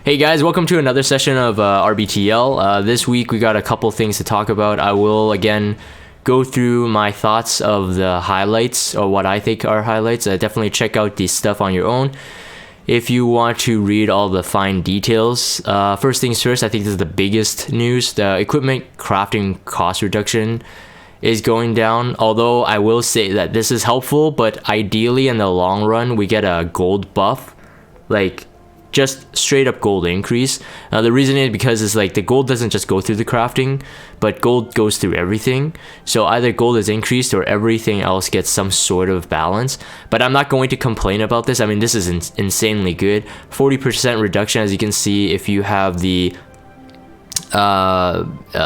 Hey guys, welcome to another session of RBTL. This week we got a couple things to talk about. I will again go through my thoughts of the highlights, or what I think are highlights. Definitely check out the stuff on your own if you want to read all the fine details. First things first, I think this is the biggest news. The equipment crafting cost reduction is going down, although I will say that this is helpful, but ideally in the long run we get a gold buff, like just straight up gold increase. The reason is because it's like the gold doesn't just go through the crafting, but gold goes through everything. So either gold is increased or everything else gets some sort of balance. But I'm not going to complain about this. I mean, this is insanely good. 40% reduction, as you can see, if you have the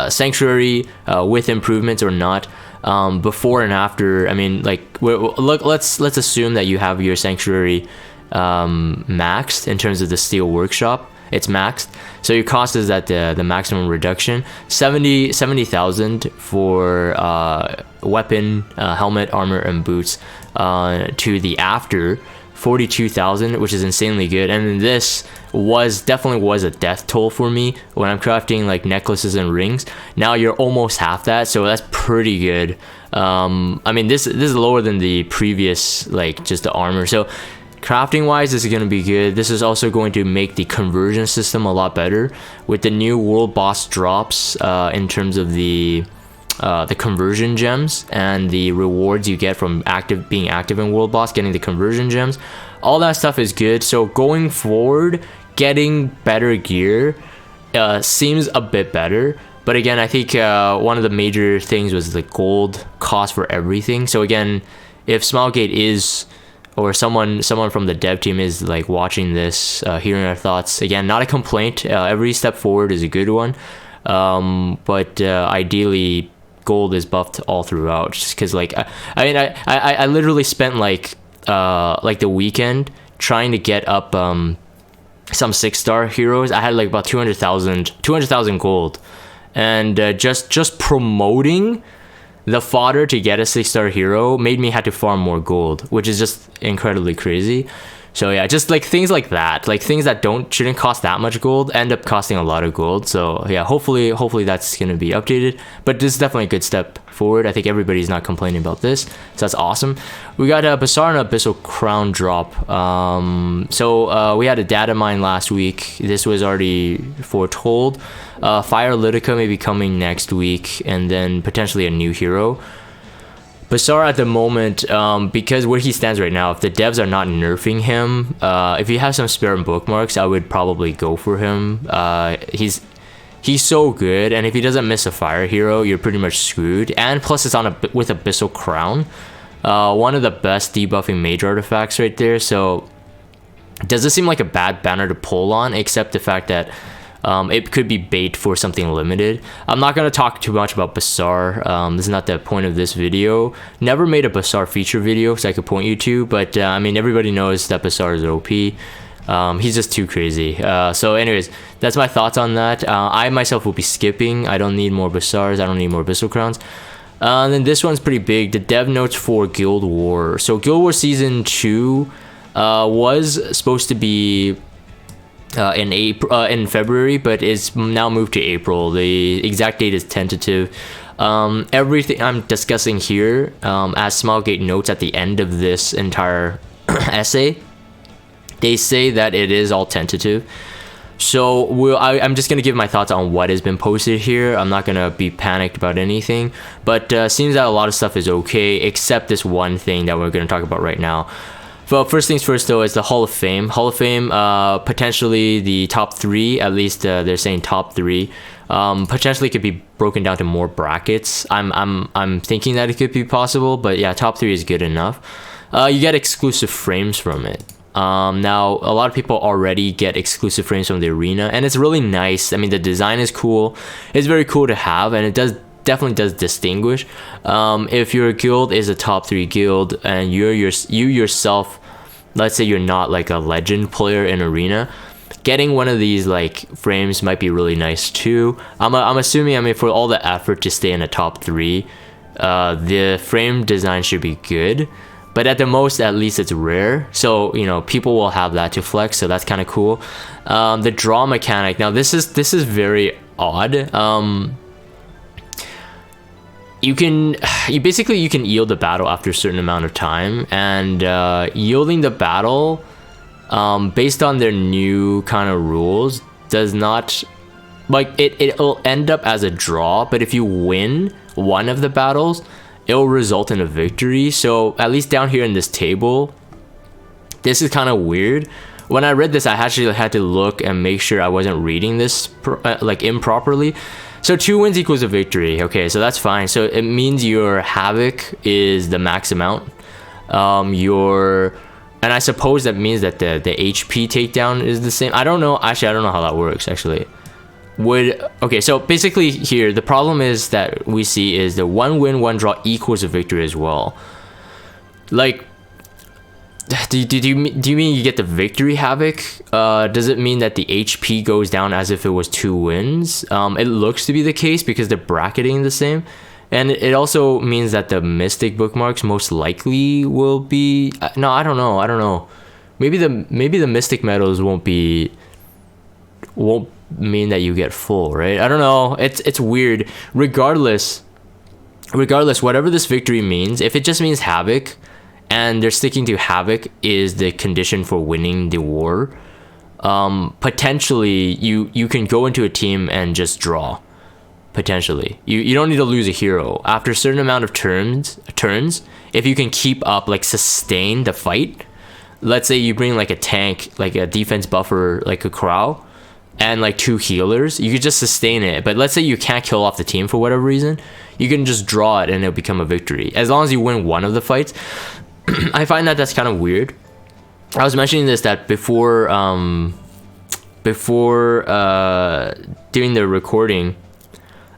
sanctuary with improvements or not. Before and after, I mean, like, look, let's assume that you have your sanctuary maxed in terms of the steel workshop. It's maxed, so your cost is at the maximum reduction. 70,000 for weapon, helmet, armor, and boots, to the after 42,000, which is insanely good. And this definitely was a death toll for me when I'm crafting like necklaces and rings. Now you're almost half that, so that's pretty good. I mean, this is lower than the previous, like just the armor. So crafting wise, this is going to be good. This is also going to make the conversion system a lot better with the new world boss drops, in terms of the conversion gems and the rewards you get from being active in world boss, getting the conversion gems. All that stuff is good. So going forward, getting better gear seems a bit better. But again, I think one of the major things was the gold cost for everything. So again, if Smilegate is, or someone from the dev team is like watching this, hearing our thoughts, again, not a complaint. Every step forward is a good one. But ideally gold is buffed all throughout, just because like I literally spent like the weekend trying to get up some 6-star heroes. I had like about 200,000 gold, and just promoting the fodder to get a 6-star hero made me have to farm more gold, which is just incredibly crazy. So yeah, just like things like that, like things that shouldn't cost that much gold end up costing a lot of gold. So yeah, hopefully that's going to be updated, but this is definitely a good step forward. I think everybody's not complaining about this, so that's awesome. We got a Bazaar and Abyssal Crown drop. So we had a data mine last week. This was already foretold. Fire Litica may be coming next week, and then potentially a new hero. Bazaar at the moment, because where he stands right now, if the devs are not nerfing him, if you have some spare bookmarks, I would probably go for him. He's so good, and if he doesn't miss a fire hero, you're pretty much screwed. And plus, it's on with Abyssal Crown, one of the best debuffing mage artifacts right there. So does this seem like a bad banner to pull on, except the fact that it could be bait for something limited. I'm not going to talk too much about Bazaar. This is not the point of this video. Never made a Bazaar feature video, so I could point you to, but I mean, everybody knows that Bazaar is OP. He's just too crazy. So anyways, that's my thoughts on that. I myself will be skipping. I don't need more Bazaars. I don't need more Abyssal Crowns. And then this one's pretty big. The dev notes for Guild War. So Guild War Season 2 was supposed to be in February, but it's now moved to April. The exact date is tentative. Everything I'm discussing here, as Smilegate notes at the end of this entire essay, they say that it is all tentative. So I'm just gonna give my thoughts on what has been posted here. I'm not gonna be panicked about anything, but seems that a lot of stuff is okay, except this one thing that we're gonna talk about right now. Well, first things first though is the Hall of Fame. Hall of Fame, potentially the top 3, at least they're saying top 3. Potentially could be broken down to more brackets. I'm thinking that it could be possible, but yeah, top 3 is good enough. You get exclusive frames from it. Now a lot of people already get exclusive frames from the arena, and it's really nice. I mean, the design is cool. It's very cool to have, and it definitely does distinguish. If your guild is a top 3 guild and you yourself, let's say you're not like a legend player in arena, getting one of these like frames might be really nice too. I'm assuming, I mean, for all the effort to stay in the top 3, the frame design should be good. but at the most, at least it's rare. So, you know, people will have that to flex. So that's kind of cool. The draw mechanic. Now this is very odd. You can yield the battle after a certain amount of time, and yielding the battle, based on their new kind of rules, does not, like, it'll end up as a draw, but if you win one of the battles, it'll result in a victory. So at least down here in this table, this is kind of weird. When I read this, I actually had to look and make sure I wasn't reading this like improperly. So 2 wins equals a victory. Okay, so that's fine. So it means your havoc is the max amount. And I suppose that means that the HP takedown is the same. I don't know. Actually, I don't know how that works, actually. Okay, so basically here, the problem is that we see is the 1 win, 1 draw equals a victory as well. Like, do you mean you get the victory havoc? Does it mean that the HP goes down as if it was 2 wins? It looks to be the case because they're bracketing the same. And it also means that the mystic bookmarks most likely will be, no, I don't know. Maybe the mystic medals won't mean that you get full, right? I don't know. It's weird. Regardless, whatever this victory means, if it just means havoc and they're sticking to havoc is the condition for winning the war, potentially you can go into a team and just draw. Potentially, you don't need to lose a hero after a certain amount of turns. If you can keep up, like, sustain the fight. Let's say you bring like a tank, like a defense buffer, like a Crow, and like 2 healers, you could just sustain it. But let's say you can't kill off the team for whatever reason, you can just draw it and it'll become a victory as long as you win one of the fights. I find that that's kind of weird. I was mentioning this that before doing the recording.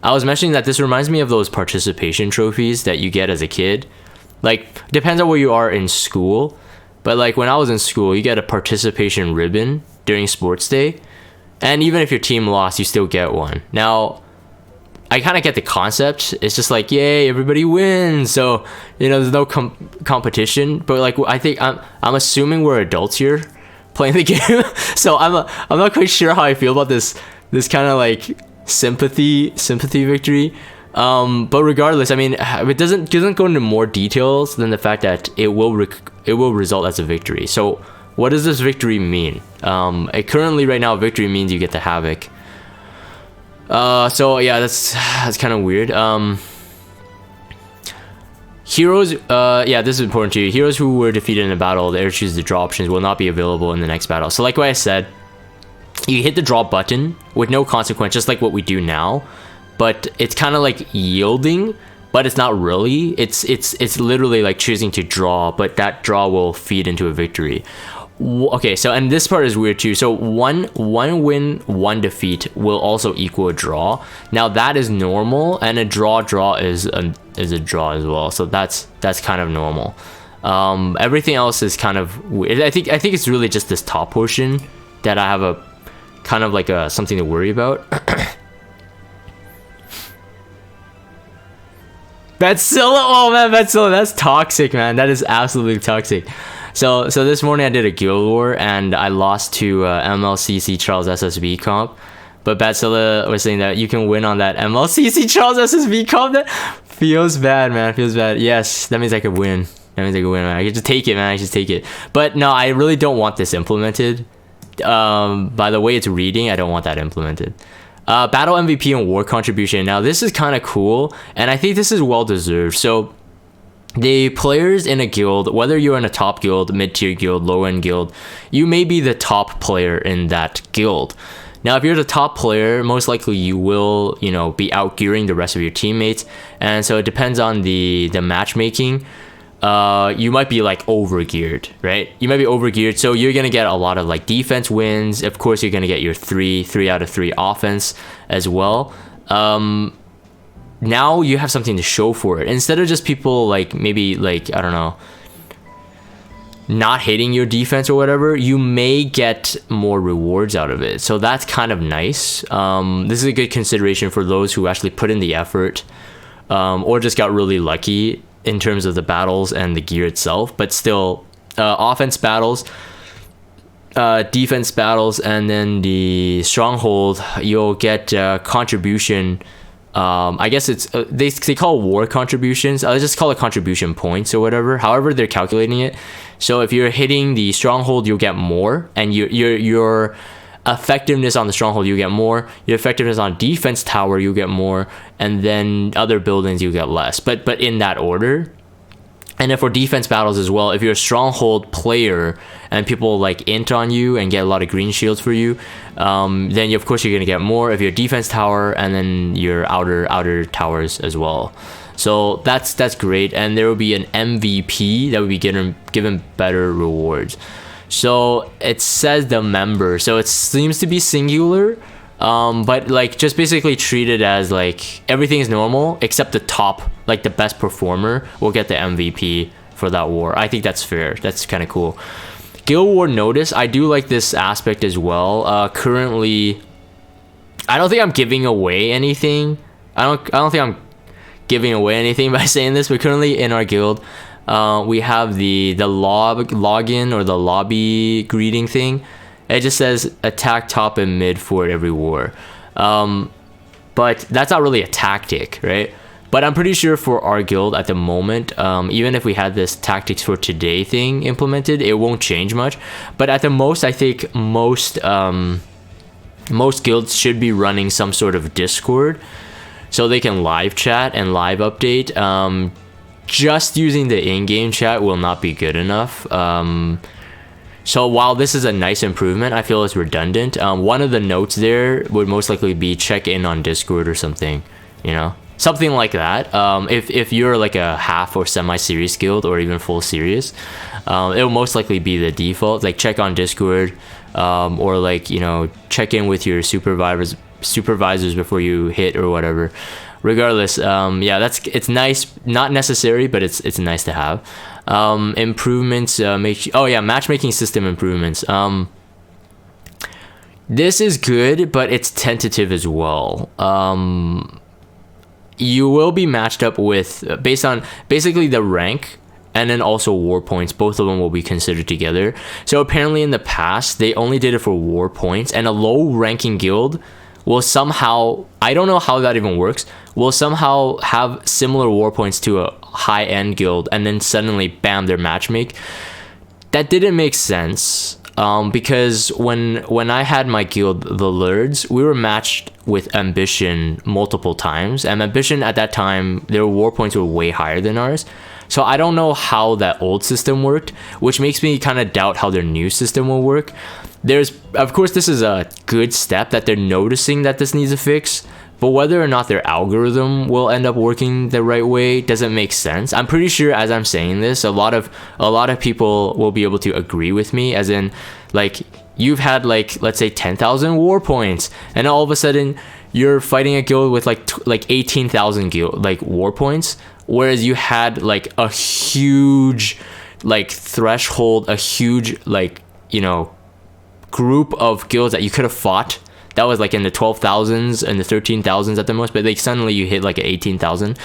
I was mentioning that this reminds me of those participation trophies that you get as a kid. Like, depends on where you are in school, but like when I was in school, you get a participation ribbon during sports day, and even if your team lost, you still get one. Now, I kind of get the concept. It's just like, yay, everybody wins. So, you know, there's no competition. But like, I think I'm assuming we're adults here playing the game, so I'm not quite sure how I feel about this kind of like sympathy victory. But regardless, I mean, it doesn't go into more details than the fact that it will result as a victory. So what does this victory mean? Currently right now, victory means you get the havoc. So yeah, that's kind of weird. Heroes, yeah, this is important to you. Heroes who were defeated in a battle, the air choose the draw options will not be available in the next battle. So like what I said, you hit the draw button with no consequence, just like what we do now, but it's kind of like yielding, but it's not really. It's literally like choosing to draw, but that draw will feed into a victory. Okay, so, and this part is weird too. So one win, 1 defeat will also equal a draw. Now that is normal, and a draw is a draw as well. So that's kind of normal. Everything else is kind of weird. I think it's really just this top portion that I have a kind of like something to worry about. Betsilla, oh man, Betsilla, that's toxic, man. That is absolutely toxic. So this morning I did a guild war and I lost to MLCC Charles SSB comp. But Betsilla was saying that you can win on that MLCC Charles SSB comp. That feels bad, man. Feels bad. Yes, that means I could win. Man. I could just take it, man. I just take it. But no, I really don't want this implemented. By the way it's reading, I don't want that implemented. Battle MVP and war contribution. Now this is kind of cool, and I think this is well deserved. So the players in a guild, whether you're in a top guild, mid-tier guild, low-end guild, you may be the top player in that guild. Now, if you're the top player, most likely you will, you know, be outgearing the rest of your teammates, and so it depends on the matchmaking. You might be like overgeared, right? You might be overgeared, so you're gonna get a lot of like defense wins. Of course, you're gonna get your 3 out of 3 offense as well. Now you have something to show for it, instead of just people like maybe like, I don't know, not hitting your defense or whatever. You may get more rewards out of it, so that's kind of nice. This is a good consideration for those who actually put in the effort, or just got really lucky in terms of the battles and the gear itself, but still, offense battles, defense battles, and then the stronghold, you'll get contribution. I guess it's they call war contributions. I'll just call it contribution points or whatever. However they're calculating it. So if you're hitting the stronghold, you'll get more, and your effectiveness on the stronghold, you get more. Your effectiveness on defense tower, you get more, and then other buildings you get less. But in that order. And then for defense battles as well, if you're a stronghold player and people like int on you and get a lot of green shields for you, then of course you're gonna get more if you're defense tower, and then your outer towers as well. So that's great, and there will be an MVP that will be given better rewards. So it says the member, so it seems to be singular, but like just basically treat it as like everything is normal except the top, like the best performer will get the MVP for that war. I think that's fair. That's kind of cool. Guild War notice, I do like this aspect as well. Currently, I don't think I'm giving away anything. I don't think I'm giving away anything by saying this, but currently in our guild, we have the login or the lobby greeting thing. It just says attack top and mid for every war, but that's not really a tactic, right? But I'm pretty sure for our guild at the moment, even if we had this tactics for today thing implemented, it won't change much. But at the most, I think most guilds should be running some sort of Discord, so they can live chat and live update. Just using the in-game chat will not be good enough. So while this is a nice improvement, I feel it's redundant. One of the notes there would most likely be check in on Discord or something, you know, something like that. If you're like a half or semi-serious guild or even full serious, it will most likely be the default, like check on Discord, or like, you know, check in with your supervisors before you hit or whatever. Regardless, yeah, it's nice, not necessary, but it's nice to have. Improvements, matchmaking system improvements. This is good, but it's tentative as well. You will be matched up with based on basically the rank and then also war points. Both of them will be considered together. So apparently in the past, they only did it for war points, and a low ranking guild will somehow, I don't know how that even works, will somehow have similar war points to a high-end guild, and then suddenly, bam, they're matchmake. That didn't make sense, because when I had my guild, the Lords, we were matched with Ambition multiple times, and Ambition at that time, their war points were way higher than ours. So I don't know how that old system worked, which makes me kind of doubt how their new system will work. Of course, this is a good step that they're noticing that this needs a fix, but whether or not their algorithm will end up working the right way doesn't make sense. I'm pretty sure as I'm saying this, a lot of people will be able to agree with me, as in, like, you've had like, let's say 10,000 war points, and all of a sudden you're fighting a guild with like 18,000 war points, whereas you had like a huge like threshold, a huge like, you know, group of guilds that you could have fought that was like in the 12,000s and the 13,000s at the most, but like suddenly you hit like 18,000.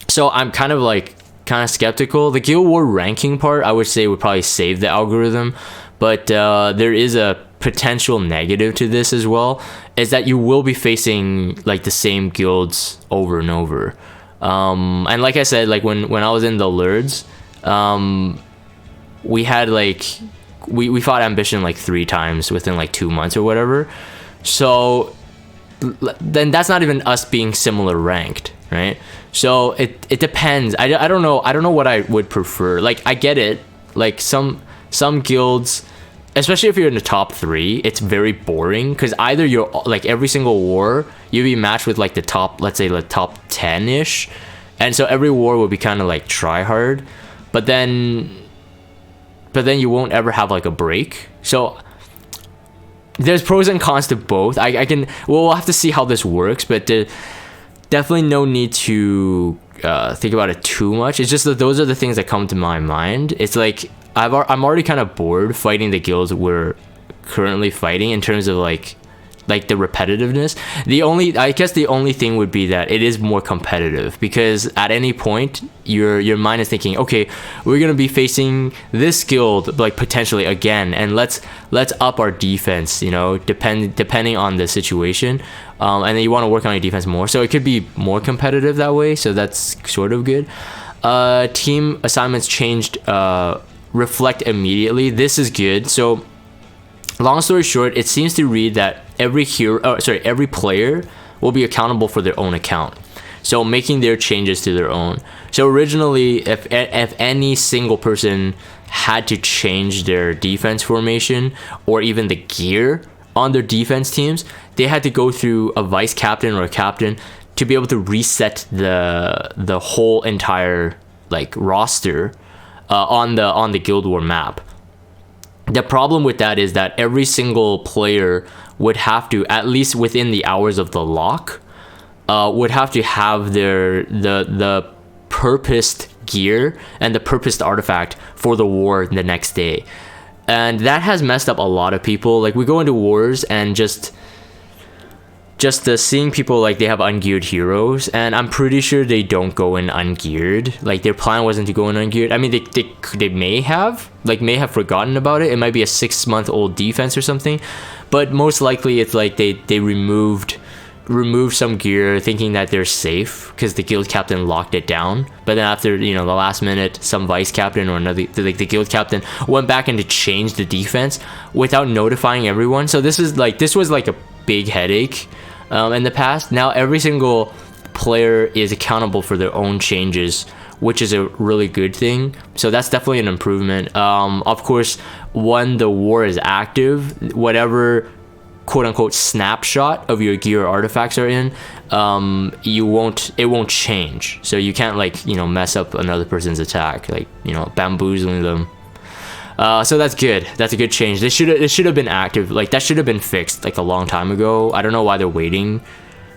So I'm kind of skeptical. The guild war ranking part, I would say, would probably save the algorithm, but there is a potential negative to this as well, is that you will be facing like the same guilds over and over. And like I said, like when I was in the Lords, we had like we fought Ambition like 3 times within like 2 months or whatever. So then that's not even us being similar ranked, right? So it depends. I don't know what I would prefer. Like, I get it, like some guilds, especially if you're in the top 3, it's very boring, because either you're like every single war you'll be matched with like the top, let's say the top 10-ish, and so every war will be kind of like try hard, but then you won't ever have like a break. So there's pros and cons to both. We'll have to see how this works, but definitely no need to think about it too much. It's just that those are the things that come to my mind. It's like I'm already kind of bored fighting the guilds we're currently fighting, in terms of like like the repetitiveness. I guess the only thing would be that it is more competitive, because at any point your mind is thinking, okay, we're gonna be facing this guild like potentially again, and let's up our defense, you know, depending on the situation, and then you want to work on your defense more, so it could be more competitive that way. So that's sort of good. Team assignments changed, reflect immediately. This is good. So long story short, it seems to read that every player will be accountable for their own account, so making their changes to their own. So originally, if any single person had to change their defense formation or even the gear on their defense teams, they had to go through a vice captain or a captain to be able to reset the whole entire like roster on the Guild War map. The problem with that is that every single player would have to, at least within the hours of the lock, would have to have the purposed gear and the purposed artifact for the war the next day. And that has messed up a lot of people. Like, we go into wars and just seeing people like they have ungeared heroes, and I'm pretty sure they don't go in ungeared. Like, their plan wasn't to go in ungeared. I mean, they may have forgotten about it. It might be a 6-month-old defense or something, but most likely it's like they removed some gear thinking that they're safe because the guild captain locked it down. But then after, you know, the last minute, some vice captain or another, like the guild captain, went back and to change the defense without notifying everyone. So this was like a big headache in the past. Now every single player is accountable for their own changes, which is a really good thing. So that's definitely an improvement. Of course, when the war is active, whatever quote-unquote snapshot of your gear or artifacts are in, it won't change. So you can't, like, you know, mess up another person's attack, like, you know, bamboozling them. So that's good. That's a good change. It should have been active. Like, that should have been fixed like a long time ago. I don't know why they're waiting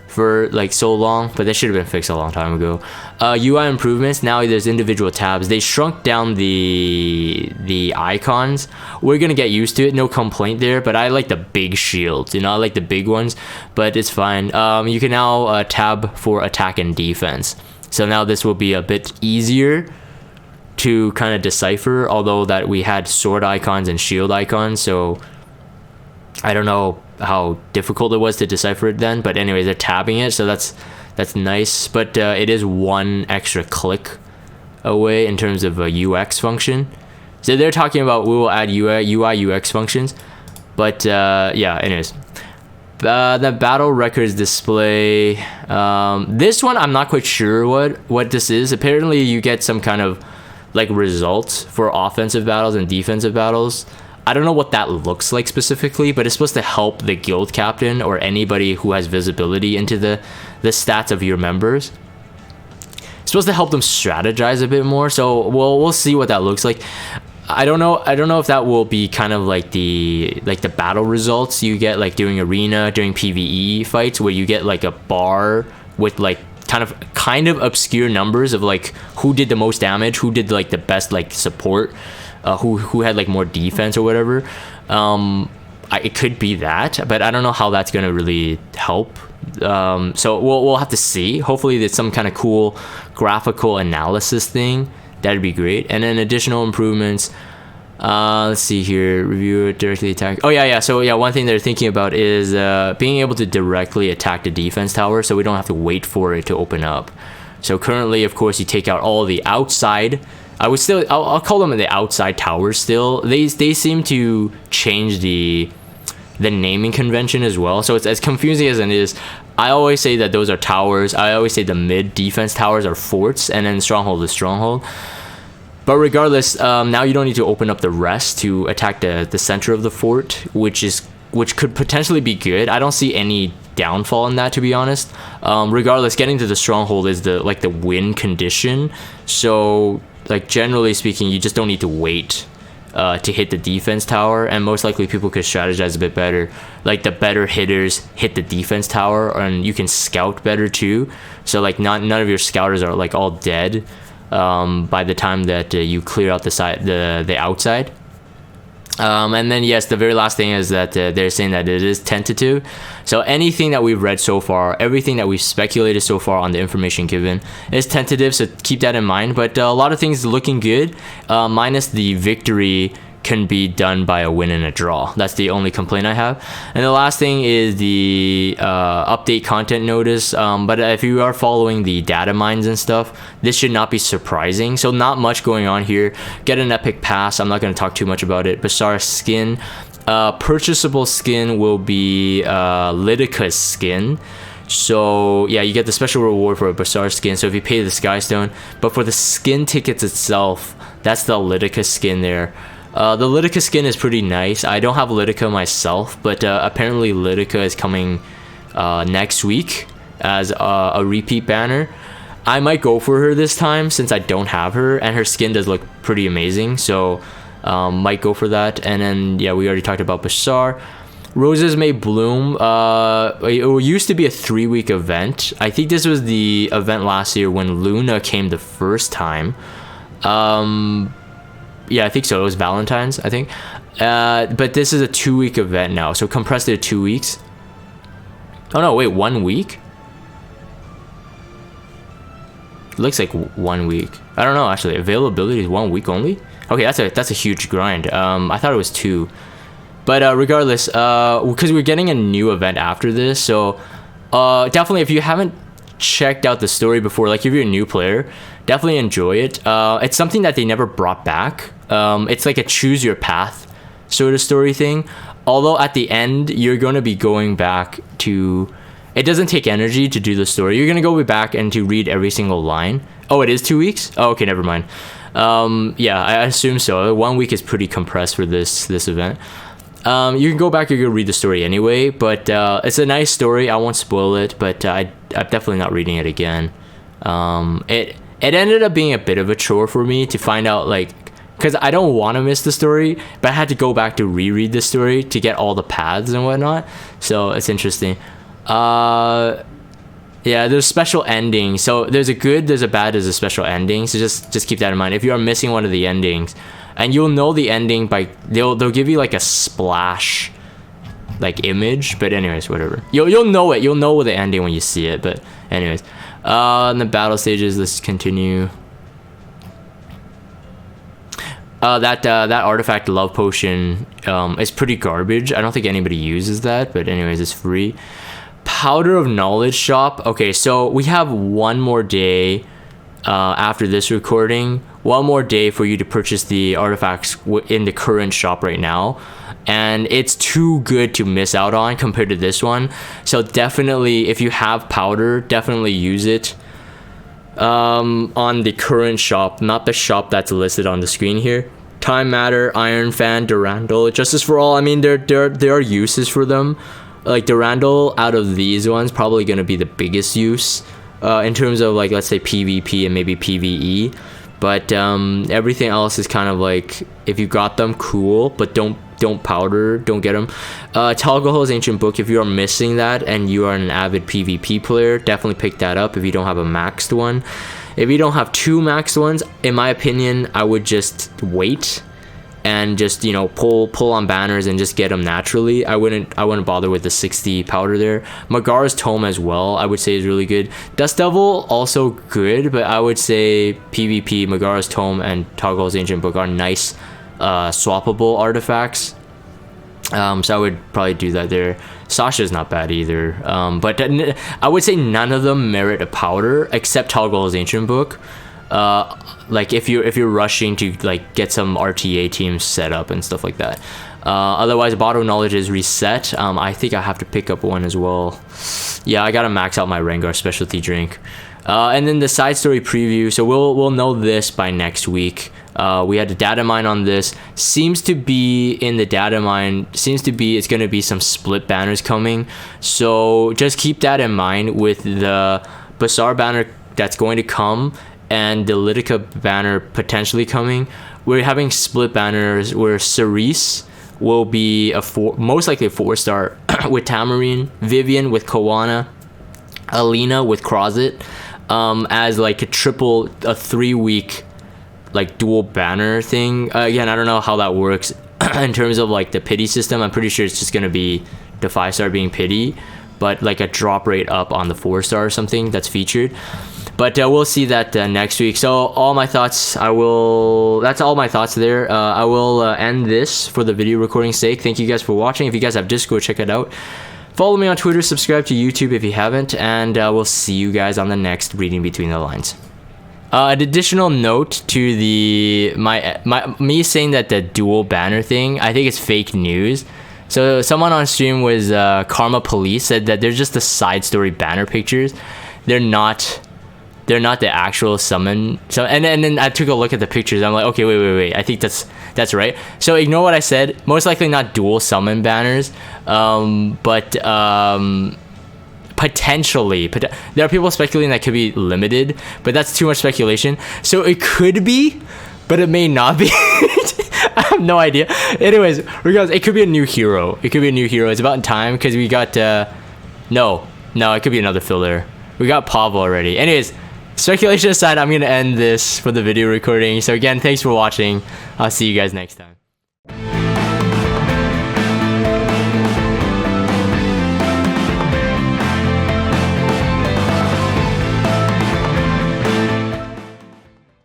for like so long, but that should have been fixed a long time ago. UI improvements. Now there's individual tabs. They shrunk down the icons. We're gonna get used to it, no complaint there, but I like the big shields, you know, I like the big ones, but it's fine. You can now tab for attack and defense, so now this will be a bit easier to kind of decipher, although that we had sword icons and shield icons, so I don't know how difficult it was to decipher it then, but anyway, they're tabbing it, so that's nice. But it is one extra click away in terms of a UX function. So they're talking about we will add UI UX functions, but yeah, anyways. The battle records display, this one I'm not quite sure what this is. Apparently you get some kind of like results for offensive battles and defensive battles. I don't know what that looks like specifically, but it's supposed to help the guild captain or anybody who has visibility into the stats of your members. It's supposed to help them strategize a bit more, so we'll see what that looks like. I don't know if that will be kind of like the battle results you get like during arena, during PvE fights, where you get like a bar with like kind of obscure numbers of like who did the most damage, who did like the best like support, who had like more defense or whatever. It could be that, but I don't know how that's gonna really help. So we'll have to see. Hopefully there's some kind of cool graphical analysis thing. That'd be great. And then additional improvements. Let's see here. Review it, directly attack. Oh yeah. So yeah, one thing they're thinking about is being able to directly attack the defense tower, so we don't have to wait for it to open up. So currently, of course, you take out all the outside. I'll call them the outside towers still. They seem to change the naming convention as well. So it's as confusing as it is. I always say that those are towers. I always say the mid defense towers are forts, and then stronghold is stronghold. But regardless, now you don't need to open up the rest to attack the center of the fort, which could potentially be good. I don't see any downfall in that, to be honest. Regardless, getting to the stronghold is the win condition. So like generally speaking, you just don't need to wait to hit the defense tower, and most likely people could strategize a bit better. Like the better hitters hit the defense tower, and you can scout better too. So like none of your scouters are like all dead by the time that you clear out the outside. And then yes, the very last thing is that they're saying that it is tentative. So anything that we've read so far, everything that we've speculated so far on the information given is tentative. So keep that in mind. But a lot of things looking good, minus the victory can be done by a win and a draw. That's the only complaint I have. And the last thing is the update content notice. But if you are following the data mines and stuff, this should not be surprising. So not much going on here. Get an epic pass. I'm not going to talk too much about it. Bizarre skin. Purchasable skin will be Lydica's skin. So yeah, you get the special reward for a Bizarre skin. So if you pay the Skystone, but for the skin tickets itself, that's the Lydica skin there. The Lydica skin is pretty nice. I don't have Lydica myself, but apparently Lydica is coming next week as a repeat banner. I might go for her this time since I don't have her, and her skin does look pretty amazing, so might go for that. And then yeah, we already talked about Bashar. Roses May Bloom. It used to be a 3-week event. I think this was the event last year when Luna came the first time. Yeah, I think so. It was Valentine's, I think. But this is a 2-week event now, so compressed it to 2 weeks. Oh no, wait, 1 week? It looks like 1 week. I don't know, actually. Availability is 1 week only? Okay, that's a huge grind. I thought it was 2. But regardless, because we're getting a new event after this, so definitely if you haven't checked out the story before, like if you're a new player, definitely enjoy it. It's something that they never brought back. It's like a choose your path sort of story thing, although at the end you're going to be going back to, it doesn't take energy to do the story. You're going to go back and to read every single line. Oh, it is 2 weeks? Oh, okay, never mind. Yeah, I assume so. 1 week is pretty compressed for this event. You can go back, you can read the story anyway, but it's a nice story. I won't spoil it, but I'm definitely not reading it again. It ended up being a bit of a chore for me to find out, like, because I don't want to miss the story, but I had to go back to reread the story to get all the paths and whatnot. So it's interesting. Yeah, there's special endings. So there's a good, there's a bad, there's a special ending. So just keep that in mind. If you are missing one of the endings, and you'll know the ending by they'll give you like a splash like image, but anyways, whatever. You'll know it. You'll know the ending when you see it. But anyways, in the battle stages, let's continue. That artifact love potion is pretty garbage. I don't think anybody uses that, but anyways, it's free. Powder of Knowledge shop. Okay, so we have one more day after this recording. One more day for you to purchase the artifacts in the current shop right now, and it's too good to miss out on compared to this one. So definitely, if you have powder, definitely use it on the current shop, not the shop that's listed on the screen here. Time Matter, Iron Fan, Durandal, Justice for All. I mean, there are uses for them. Like Durandal, out of these ones, probably gonna be the biggest use in terms of, like, let's say PvP and maybe PvE. But everything else is kind of like, if you got them, cool, but don't powder, don't get them. Talgohol's Ancient Book, if you are missing that and you are an avid PvP player, definitely pick that up if you don't have a maxed one. If you don't have 2 maxed ones, in my opinion, I would just wait and just, you know, pull on banners and just get them naturally. I wouldn't bother with the 60 powder there. Magara's Tome as well, I would say, is really good. Dust Devil also good, but I would say PvP, Magara's Tome and Toggle's Ancient Book are nice swappable artifacts. So I would probably do that there. Sasha's not bad either, but I would say none of them merit a powder except Toggle's Ancient Book. Like if you're rushing to like get some RTA teams set up and stuff like that. Otherwise, Bottle of Knowledge is reset. I think I have to pick up one as well. Yeah, I gotta max out my Rengar specialty drink. And then the side story preview. So we'll know this by next week. We had a data mine on this. Seems to be in the data mine. It's gonna be some split banners coming. So just keep that in mind with the Bazaar banner that's going to come and the Lydica banner potentially coming. We're having split banners where Cerise will be most likely a 4-star with Tamarine, Vivian with Koana, Alina with Crozet, as like a 3-week like dual banner thing. Again, I don't know how that works. in terms of like the pity system. I'm pretty sure it's just gonna be the 5-star being pity, but like a drop rate up on the 4-star or something that's featured. But we'll see that next week. So all my thoughts, that's all my thoughts there. I will end this for the video recording sake. Thank you guys for watching. If you guys have Discord, check it out. Follow me on Twitter, subscribe to YouTube if you haven't, and we'll see you guys on the next Reading Between the Lines. An additional note to me saying that the dual banner thing, I think it's fake news. So someone on stream was Karma Police said that they're just the side story banner pictures. They're not the actual summon. So and then I took a look at the pictures. I'm like, okay, wait. I think that's right. So ignore what I said. Most likely not dual summon banners, but potentially, there are people speculating that could be limited, but that's too much speculation. So it could be, but it may not be. I have no idea. Anyways, regardless, it could be a new hero. It's about time because we got no, it could be another filler. We got Pavel already. Anyways, speculation aside, I'm gonna end this for the video recording. So again, thanks for watching. I'll see you guys next time.